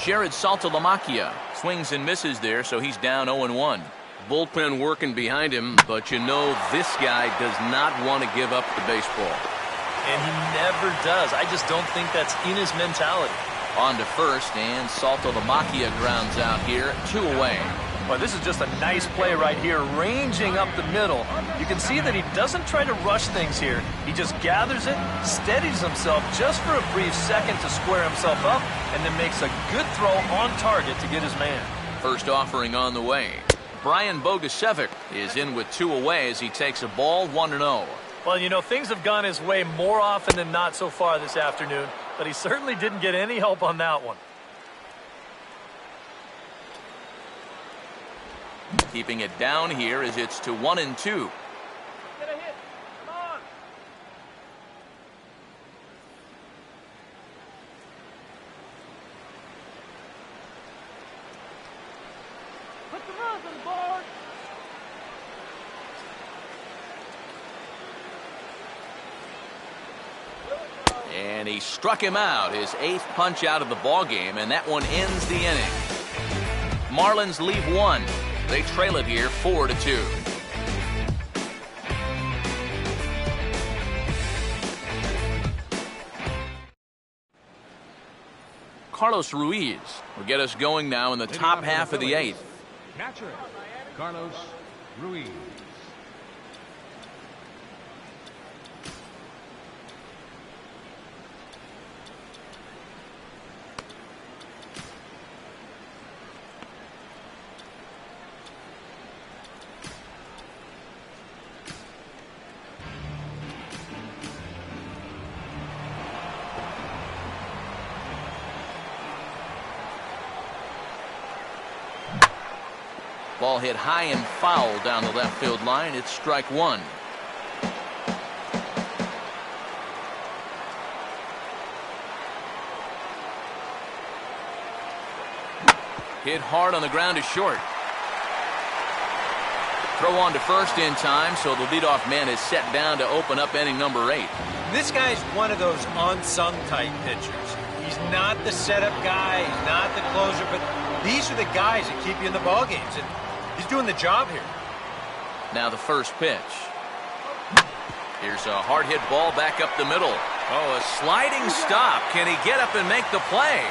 Jared Saltalamacchia swings and misses there, so he's down 0-1. Bullpen working behind him, but you know this guy does not want to give up the baseball. And he never does. I just don't think that's in his mentality. On to first, and Saltalamacchia grounds out here, 2 away. Well, this is just a nice play right here, ranging up the middle. You can see that he doesn't try to rush things here. He just gathers it, steadies himself just for a brief second to square himself up, and then makes a good throw on target to get his man. First offering on the way. Brian Bogusevic is in with 2 away as he takes a ball, 1-0. Well, you know, things have gone his way more often than not so far this afternoon, but he certainly didn't get any help on that one. Keeping it down here as it's to 1-2. Get a hit. Come on. Put the runs on the board. And he struck him out, his 8th punch out of the ball game, and that one ends the inning. Marlins leave 1. They trail it here 4-2. Carlos Ruiz will get us going now in the top half of the 8th. Catcher, Carlos Ruiz. Ball hit high and foul down the left field line. It's strike 1. Hit hard on the ground to short. Throw on to first in time, so the leadoff man is set down to open up inning number 8. This guy's one of those unsung type pitchers. He's not the setup guy, he's not the closer, but these are the guys that keep you in the ball games, and he's doing the job here. Now the first pitch. Here's a hard hit ball back up the middle. Oh, a sliding stop. Can he get up and make the play?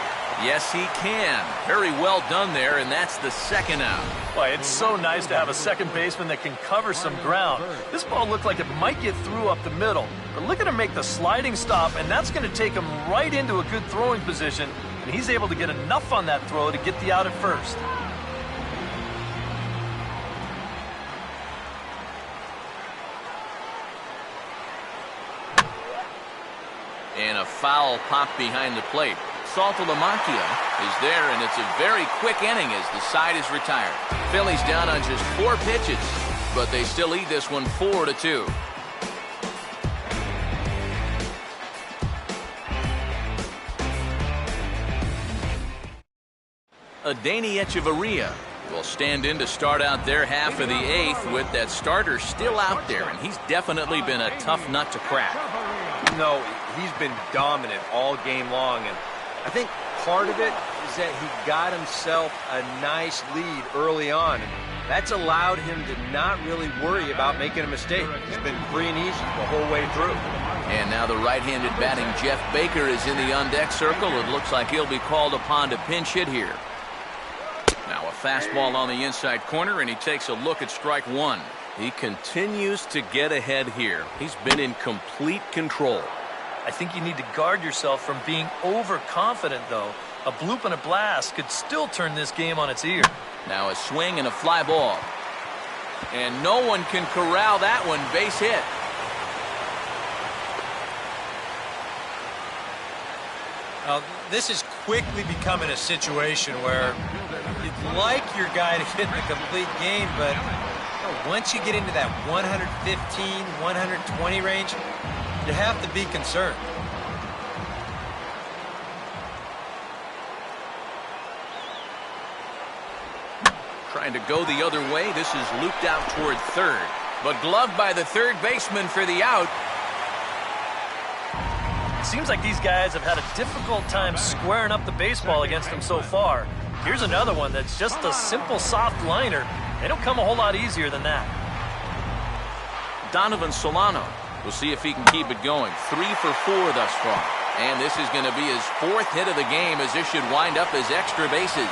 Yes, he can. Very well done there, and that's the second out. Boy, it's so nice to have a second baseman that can cover some ground. This ball looked like it might get through up the middle, but look at him make the sliding stop, and that's going to take him right into a good throwing position, and he's able to get enough on that throw to get the out at first. And a foul pop behind the plate. Saltalamacchia is there, and it's a very quick inning as the side is retired. Phillies down on just 4 pitches, but they still lead this one 4-2. Adeiny Echeverria will stand in to start out their half of the 8th with that starter still out there, and he's definitely been a tough nut to crack. No, he's been dominant all game long, and I think part of it is that he got himself a nice lead early on. And that's allowed him to not really worry about making a mistake. It's been free and easy the whole way through. And now the right-handed batting Jeff Baker is in the on-deck circle. It looks like he'll be called upon to pinch hit here. Now a fastball on the inside corner, and he takes a look at strike one. He continues to get ahead here. He's been in complete control. I think you need to guard yourself from being overconfident, though. A bloop and a blast could still turn this game on its ear. Now a swing and a fly ball. And no one can corral that one. Base hit. This is quickly becoming a situation where you'd like your guy to hit the complete game, but once you get into that 115, 120 range, you have to be concerned. Trying to go the other way. This is looped out toward third, but gloved by the third baseman for the out. Seems like these guys have had a difficult time squaring up the baseball against them so far. Here's another one that's just a simple soft liner. They don't come a whole lot easier than that. Donovan Solano. We'll see if he can keep it going. 3 for 4 thus far. And this is going to be his 4th hit of the game, as this should wind up as extra bases.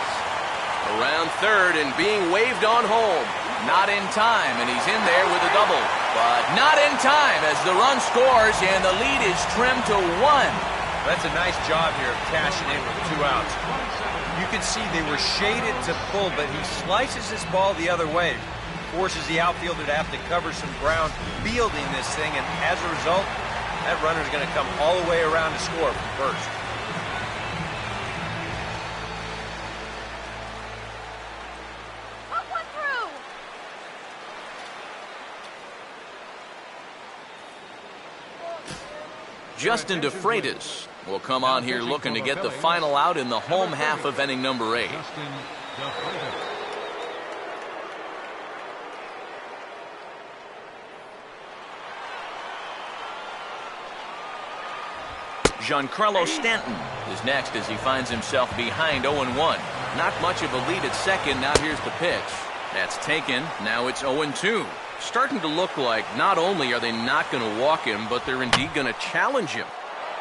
Around third and being waved on home. Not in time, and he's in there with a double. But not in time as the run scores and the lead is trimmed to 1. That's a nice job here of cashing in with 2 outs. You can see they were shaded to pull, but he slices this ball the other way. Forces the outfielder to have to cover some ground fielding this thing, and as a result, that runner's going to come all the way around to score from first. Justin DeFreitas will come on here looking to get the final out in the home half of inning number 8. Giancarlo Stanton is next as he finds himself behind 0-1. Not much of a lead at second. Now here's the pitch. That's taken. Now it's 0-2. Starting to look like not only are they not going to walk him, but they're indeed going to challenge him.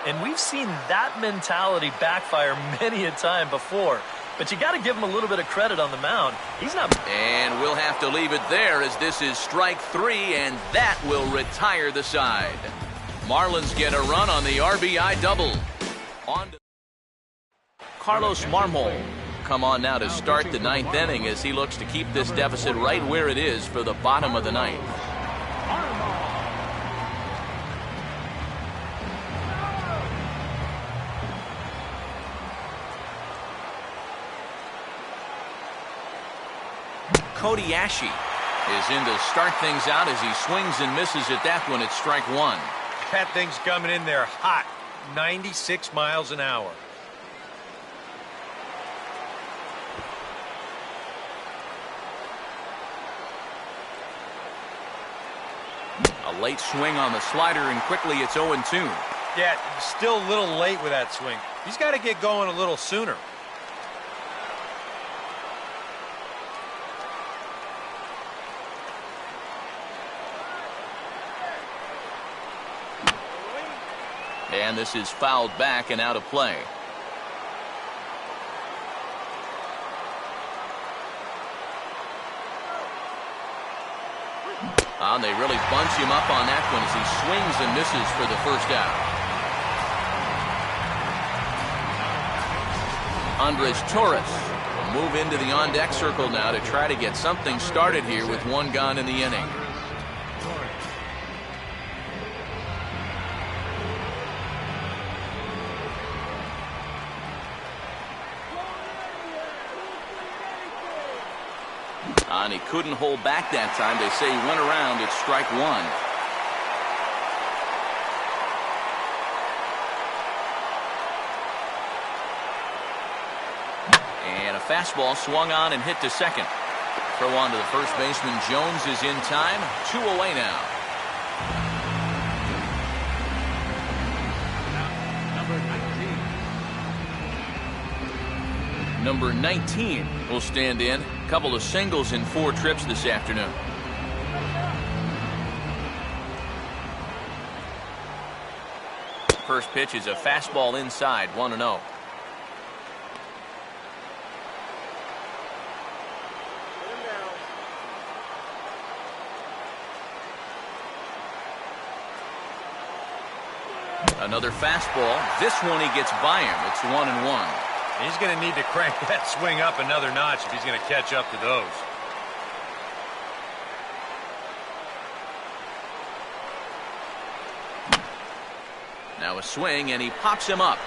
And we've seen that mentality backfire many a time before. But you got to give him a little bit of credit on the mound. He's not. And we'll have to leave it there as this is strike 3, and that will retire the side. Marlins get a run on the RBI double. On to Carlos Marmol. Come on now to start the 9th inning as he looks to keep this deficit right where it is for the bottom of the 9th. Cody Ashe is in to start things out as he swings and misses at that one at strike 1. That thing's coming in there hot, 96 miles an hour. A late swing on the slider, and quickly it's 0-2. Yeah, still a little late with that swing. He's got to get going a little sooner. And this is fouled back and out of play. And they really bunch him up on that one as he swings and misses for the first out. Andres Torres will move into the on-deck circle now to try to get something started here with 1 gone in the inning. And he couldn't hold back that time. They say he went around at strike 1. And a fastball swung on and hit to second. Throw on to the first baseman. Jones is in time. 2 away now. Number 19. Number 19 will stand in. A couple of singles in 4 trips this afternoon. First pitch is a fastball inside, 1-0. Another fastball. This one he gets by him. It's 1-1. He's going to need to crank that swing up another notch if he's going to catch up to those. Now a swing, and he pops him up.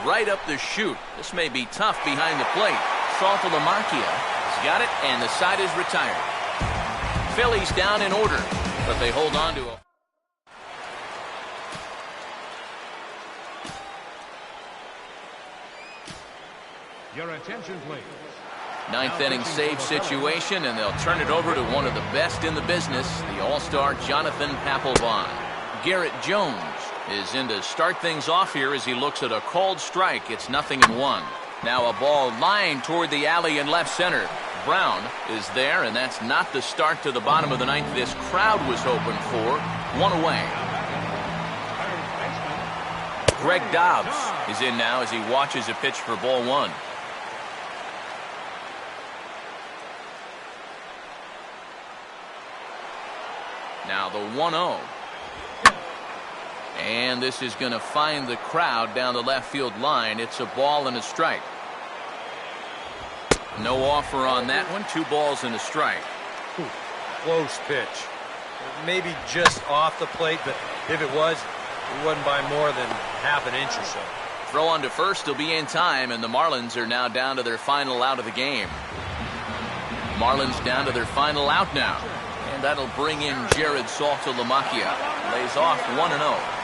Right up the chute. This may be tough behind the plate. Saltalamacchia has got it, and the side is retired. Phillies down in order, but they hold on to a... Your attention, please. Ninth inning save situation, and they'll turn it over to one of the best in the business, the all-star Jonathan Papelbon. Garrett Jones is in to start things off here as he looks at a called strike. It's 0-1. Now a ball lined toward the alley in left center. Brown is there, and that's not the start to the bottom of the ninth this crowd was hoping for. 1 away. Greg Dobbs is in now as he watches a pitch for ball 1. Now the 1-0. And this is going to find the crowd down the left field line. It's a ball and a strike. No offer on that one. 2 balls and a strike. Close pitch. Maybe just off the plate, but if it wasn't by more than half an inch or so. Throw on to first. He'll be in time, and the Marlins are now down to their final out of the game. Marlins down to their final out now. And that'll bring in Jared Saltalamacchia. Lays off 1-0.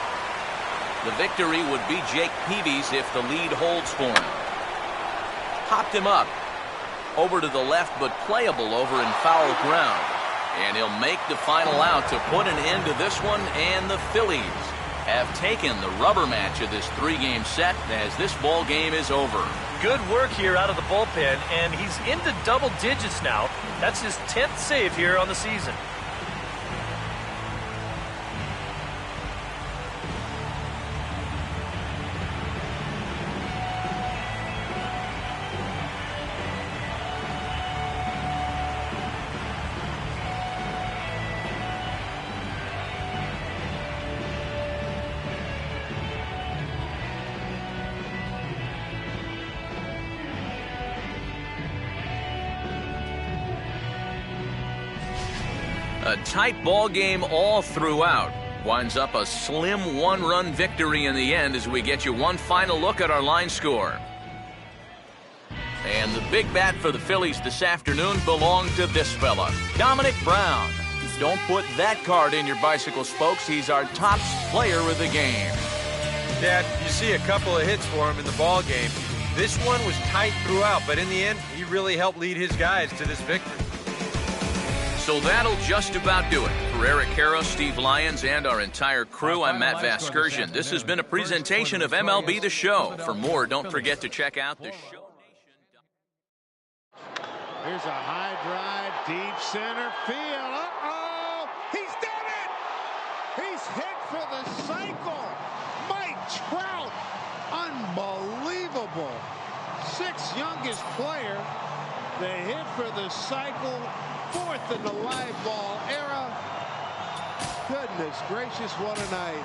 The victory would be Jake Peavy's if the lead holds for him. Popped him up. Over to the left, but playable over in foul ground. And he'll make the final out to put an end to this one, and the Phillies have taken the rubber match of this 3-game set as this ball game is over. Good work here out of the bullpen, and he's into double digits now. That's his 10th save here on the season. A tight ball game all throughout. Winds up a slim 1-run victory in the end as we get you one final look at our line score. And the big bat for the Phillies this afternoon belonged to this fella, Dominic Brown. Don't put that card in your bicycle spokes. He's our top player of the game. Dad, you see a couple of hits for him in the ball game. This one was tight throughout, but in the end, he really helped lead his guys to this victory. So that'll just about do it. For Eric Harrow, Steve Lyons, and our entire crew, I'm Matt Vasgersian. This has been a presentation of MLB The Show. For more, don't forget to check out the show. Here's a high drive, deep center field. Uh-oh! He's done it! He's hit for the cycle. Mike Trout, unbelievable. 6th youngest player. The hit for the cycle. 4th in the live ball era. Goodness gracious, what a night.